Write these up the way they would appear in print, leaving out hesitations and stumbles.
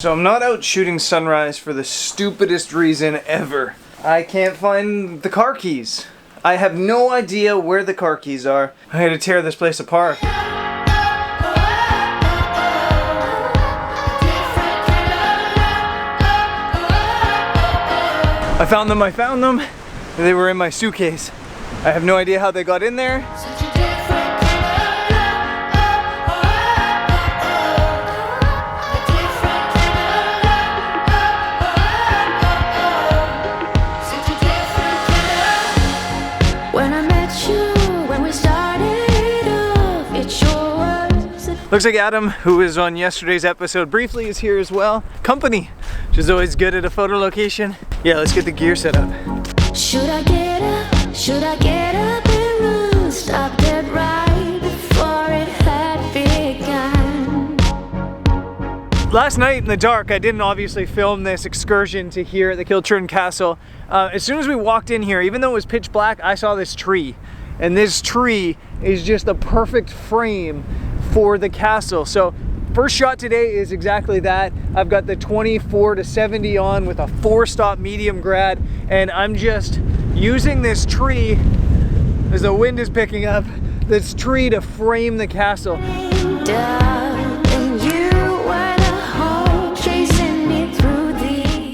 So I'm not out shooting sunrise for the stupidest reason ever. I can't find the car keys. I have no idea where the car keys are. I had to tear this place apart. I found them. They were in my suitcase. I have no idea how they got in there. Looks like Adam, who was on yesterday's episode briefly, is here as well. Company, which is always good at a photo location. Yeah, let's get the gear set up. Should I get up? Should I get up and run? Stop dead right before it had begun. Last night in the dark, I didn't obviously film this excursion to here at the Kilchurn Castle. As soon as we walked in here, even though it was pitch black, I saw this tree. And this tree is just a perfect frame for the castle. So first shot today is exactly that. I've got the 24 to 70 on with a 4-stop medium grad, and I'm just using this tree as the wind is picking up, this tree to frame the castle.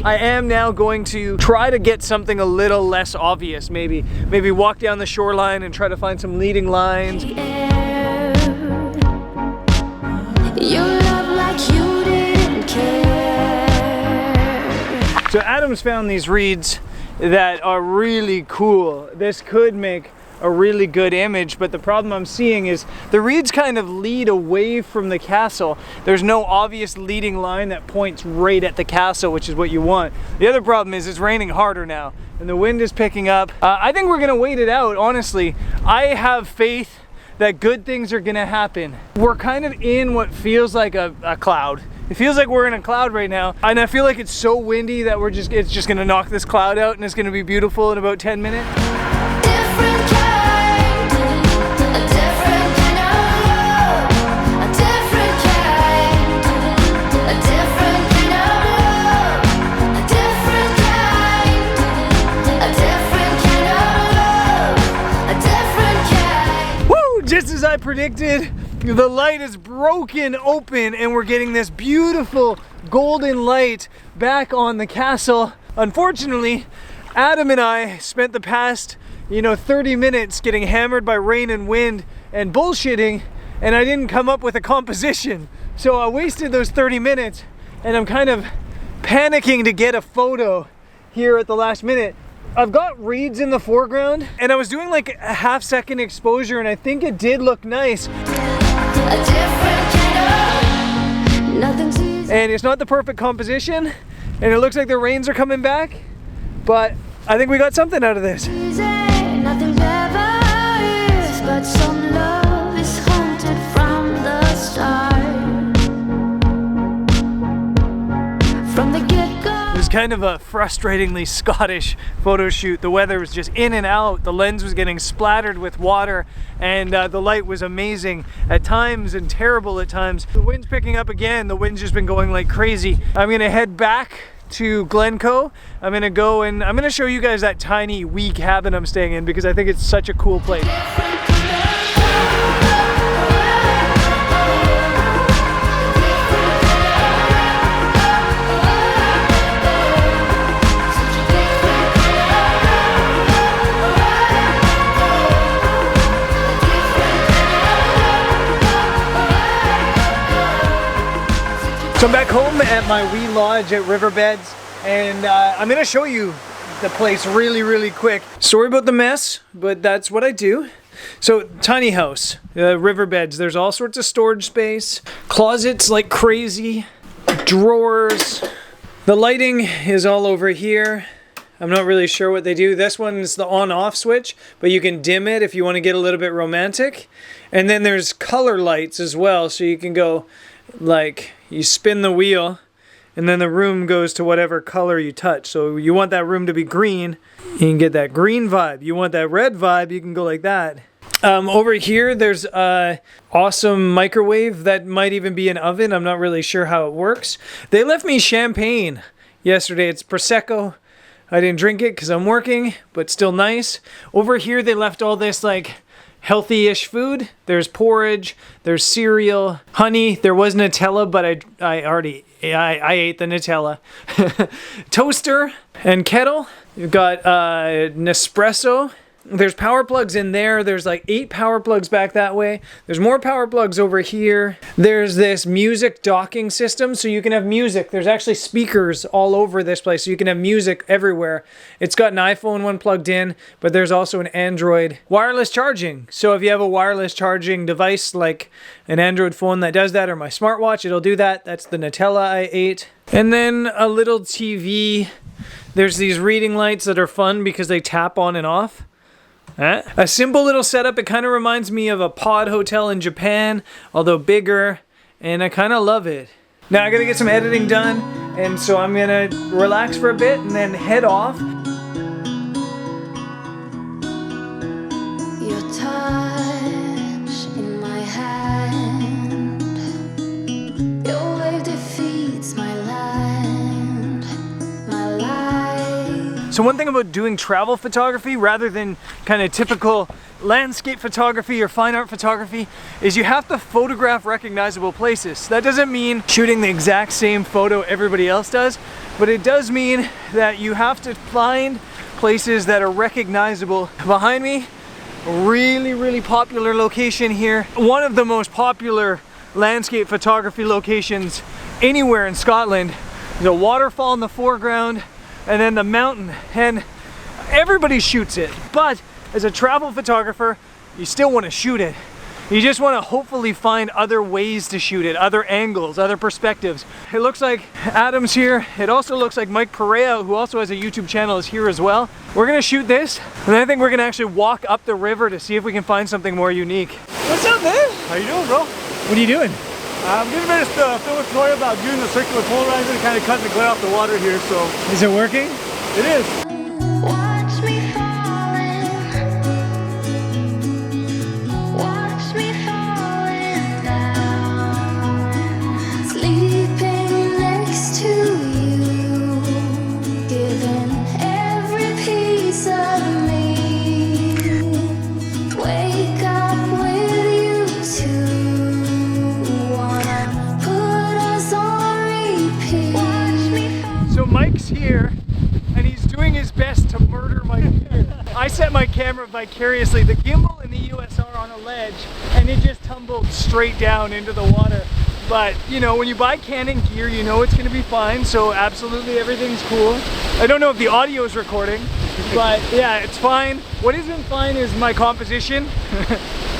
I am now going to try to get something a little less obvious, maybe walk down the shoreline and try to find some leading lines. You love like you didn't care. So Adam's found these reeds that are really cool. This could make a really good image, but the problem I'm seeing is the reeds kind of lead away from the castle. There's no obvious leading line that points right at the castle, which is what you want. The other problem is it's raining harder now and the wind is picking up. I think we're gonna wait it out, honestly. I have faith that good things are gonna happen. We're kind of in what feels like a cloud. It feels like we're in a cloud right now, and I feel like it's so windy that it's just gonna knock this cloud out and it's gonna be beautiful in about 10 minutes. Just as I predicted, the light is broken open and we're getting this beautiful golden light back on the castle. Unfortunately, Adam and I spent the past 30 minutes getting hammered by rain and wind and bullshitting, and I didn't come up with a composition. So I wasted those 30 minutes and I'm kind of panicking to get a photo here at the last minute. I've got reeds in the foreground and I was doing like a half-second exposure and I think it did look nice. And it's not the perfect composition and it looks like the rains are coming back, but I think we got something out of this. Nothing ever is, but some love is haunted from the start. From the get-go. It was kind of a frustratingly Scottish photo shoot. The weather was just in and out. The lens was getting splattered with water and the light was amazing at times and terrible at times. The wind's picking up again. The wind's just been going like crazy. I'm gonna head back to Glencoe. I'm gonna go and I'm gonna show you guys that tiny wee cabin I'm staying in because I think it's such a cool place. So I'm back home at my wee lodge at Riverbeds, and I'm gonna show you the place really quick. Sorry about the mess, but that's what I do. So tiny house, Riverbeds, there's all sorts of storage space, closets like crazy, drawers. The lighting is all over here. I'm not really sure what they do. This one's the on-off switch, but you can dim it if you want to get a little bit romantic. And then there's color lights as well, so you can go like, you spin the wheel and then the room goes to whatever color you touch. So you want that room to be green, you can get that green vibe. You want that red vibe, you can go like that. Over here, there's a awesome microwave that might even be an oven. I'm not really sure how it works. They left me champagne yesterday. It's Prosecco. I didn't drink it because I'm working, but still nice. Over here, they left all this like healthy-ish food. There's porridge, there's cereal, honey. There was Nutella, but I ate the Nutella. Toaster and kettle. You've got Nespresso. There's power plugs in there. There's like 8 power plugs back that way. There's more power plugs over here. There's this music docking system, so you can have music. There's actually speakers all over this place, so you can have music everywhere. It's got an iPhone one plugged in, but there's also an Android wireless charging. So if you have a wireless charging device like an Android phone that does that, or my smartwatch, it'll do that. That's the Nutella I ate. And then a little TV. There's these reading lights that are fun because they tap on and off. A simple little setup. It kind of reminds me of a pod hotel in Japan, although bigger, and I kind of love it. Now I gotta get some editing done, and so I'm gonna relax for a bit and then head off. Your touch in my hand, your wave defeats my land, my life. So one thing about doing travel photography rather than kind of typical landscape photography or fine art photography is you have to photograph recognizable places. That doesn't mean shooting the exact same photo everybody else does, but it does mean that you have to find places that are recognizable. Behind me, a really popular location here. One of the most popular landscape photography locations anywhere in Scotland. There's a waterfall in the foreground, and then the mountain, and everybody shoots it. But as a travel photographer, you still want to shoot it. You just want to hopefully find other ways to shoot it, other angles, other perspectives. It looks like Adam's here. It also looks like Mike Perea, who also has a YouTube channel, is here as well. We're gonna shoot this, and then I think we're gonna actually walk up the river to see if we can find something more unique. What's up, man? How you doing, bro? What are you doing? I'm getting ready to film a tutorial about doing the circular polarizer and kind of cutting the glare off the water here, so. Is it working? It is. Watch me falling, watch me falling down, sleeping next to you, giving every piece of me, wake up with you too, wanna put us on repeat. Watch me fall. So Mike's here, and he's doing his best to murder my gear. I set my camera vicariously. The gimbal and the USR on a ledge, and it just tumbled straight down into the water. But, you know, when you buy Canon gear, you know it's gonna be fine, so absolutely everything's cool. I don't know if the audio is recording, but yeah, it's fine. What isn't fine is my composition.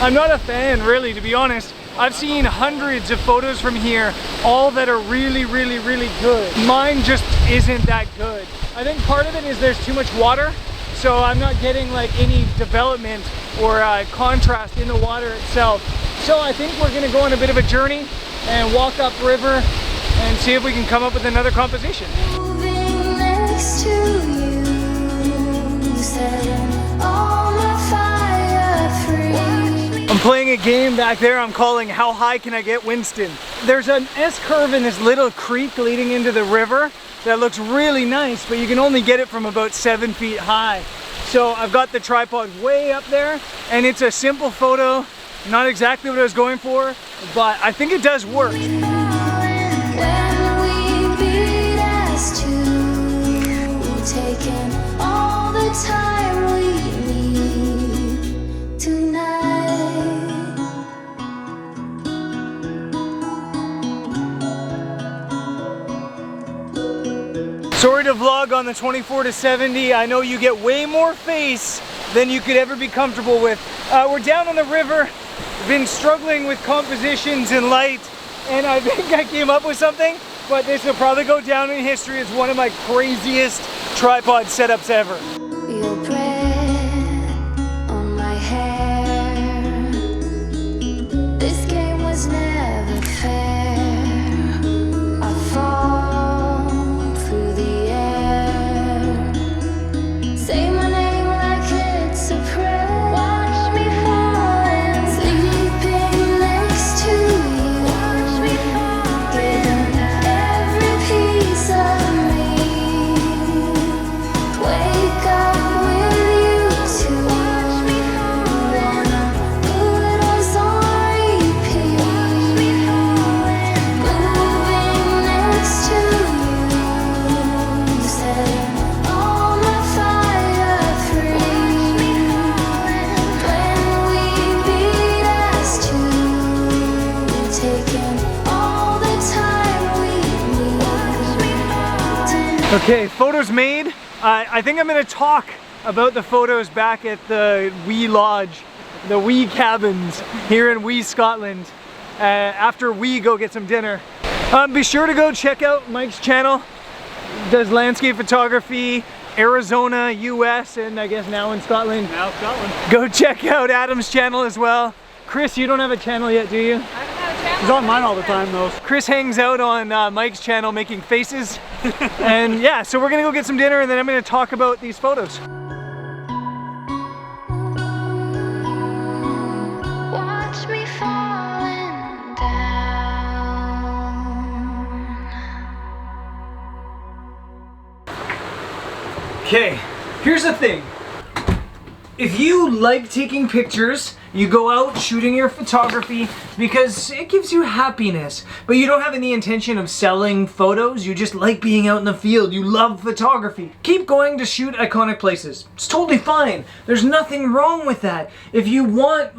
I'm not a fan, really, to be honest. I've seen hundreds of photos from here, all that are really good. Mine just isn't that good. I think part of it is there's too much water, so I'm not getting like any development or contrast in the water itself. So I think we're gonna go on a bit of a journey and walk up river and see if we can come up with another composition. Moving next to you, setting all my fire free. I'm playing a game back there I'm calling How High Can I Get Winston? There's an S-curve in this little creek leading into the river that looks really nice, but you can only get it from about 7 feet high. So I've got the tripod way up there, and it's a simple photo, not exactly what I was going for, but I think it does work. When we beat us two, taking all the time we need tonight. Sorry to vlog on the 24 to 70. I know you get way more face than you could ever be comfortable with. We're down on the river. We've been struggling with compositions and light, and I think I came up with something, but this will probably go down in history as one of my craziest tripod setups ever. Your breath on my hair. This game was never fair. I fall through the air. Say my name like it's a prayer. Watch me fall Okay, photos made. I think I'm gonna talk about the photos back at the wee lodge, the wee cabins here in wee Scotland, after we go get some dinner. Be sure to go check out Mike's channel. He does landscape photography, Arizona, US, and I guess now in Scotland. Now Scotland. Go check out Adam's channel as well. Chris, you don't have a channel yet, do you? He's on mine all the time though. Chris hangs out on Mike's channel making faces. And yeah, so we're gonna go get some dinner and then I'm gonna talk about these photos. Watch me falling down. Okay, here's the thing. If you like taking pictures, you go out shooting your photography because it gives you happiness, but you don't have any intention of selling photos, you just like being out in the field, you love photography. Keep going to shoot iconic places. It's totally fine. There's nothing wrong with that. If you want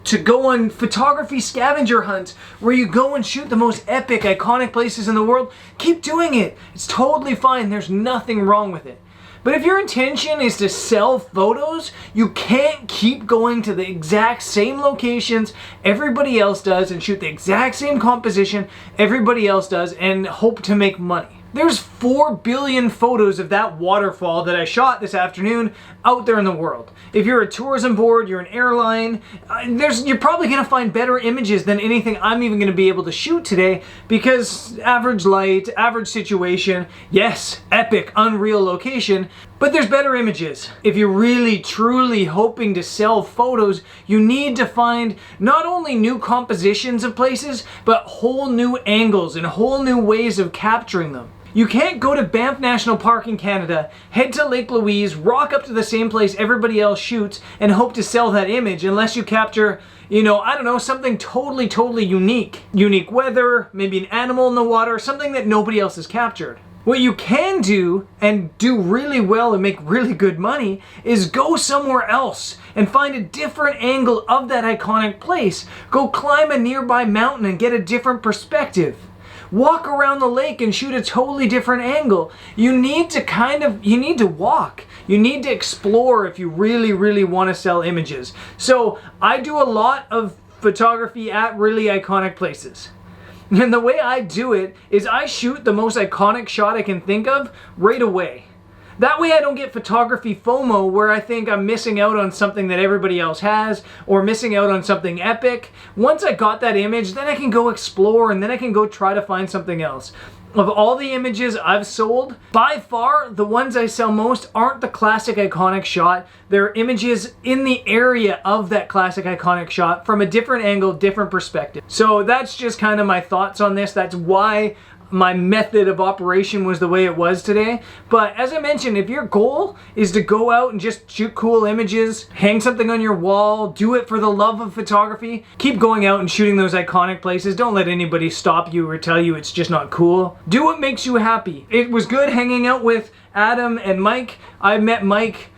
to go on photography scavenger hunts where you go and shoot the most epic, iconic places in the world, keep doing it. It's totally fine. There's nothing wrong with it. But if your intention is to sell photos, you can't keep going to the exact same locations everybody else does and shoot the exact same composition everybody else does and hope to make money. There's 4 billion photos of that waterfall that I shot this afternoon out there in the world. If you're a tourism board, you're an airline, you're probably gonna find better images than anything I'm even gonna be able to shoot today because average light, average situation, yes, epic, unreal location, but there's better images. If you're really, truly hoping to sell photos, you need to find not only new compositions of places, but whole new angles and whole new ways of capturing them. You can't go to Banff National Park in Canada, head to Lake Louise, rock up to the same place everybody else shoots, and hope to sell that image unless you capture, I don't know, something totally unique. Unique weather, maybe an animal in the water, something that nobody else has captured. What you can do, and do really well and make really good money, is go somewhere else and find a different angle of that iconic place. Go climb a nearby mountain and get a different perspective. Walk around the lake and shoot a totally different angle. You need to walk. You need to explore if you really want to sell images. So I do a lot of photography at really iconic places. And the way I do it is I shoot the most iconic shot I can think of right away. That way I don't get photography FOMO where I think I'm missing out on something that everybody else has or missing out on something epic. Once I got that image, then I can go explore and then I can go try to find something else. Of all the images I've sold, by far the ones I sell most aren't the classic iconic shot. They're images in the area of that classic iconic shot from a different angle, different perspective. So that's just kind of my thoughts on this. That's why my method of operation was the way it was today. But as I mentioned, if your goal is to go out and just shoot cool images, hang something on your wall, do it for the love of photography, keep going out and shooting those iconic places. Don't let anybody stop you or tell you it's just not cool. Do what makes you happy. It was good hanging out with Adam and Mike. I met Mike,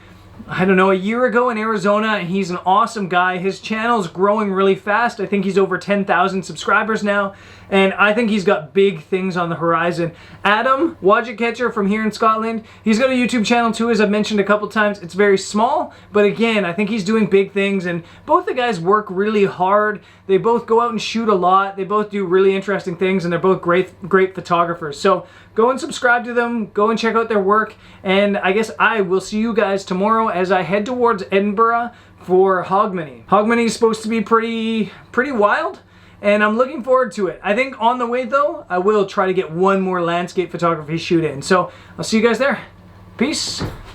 I don't know, a year ago in Arizona, and he's an awesome guy. His channel's growing really fast. I think he's over 10,000 subscribers now, and I think he's got big things on the horizon. Adam, Wadget Catcher from here in Scotland, he's got a YouTube channel too, as I've mentioned a couple times. It's very small, but again, I think he's doing big things, and both the guys work really hard. They both go out and shoot a lot. They both do really interesting things, and they're both great photographers. So go and subscribe to them, go and check out their work, and I guess I will see you guys tomorrow as I head towards Edinburgh for Hogmanay. Hogmanay is supposed to be pretty wild, and I'm looking forward to it. I think on the way though, I will try to get one more landscape photography shoot in. So I'll see you guys there. Peace.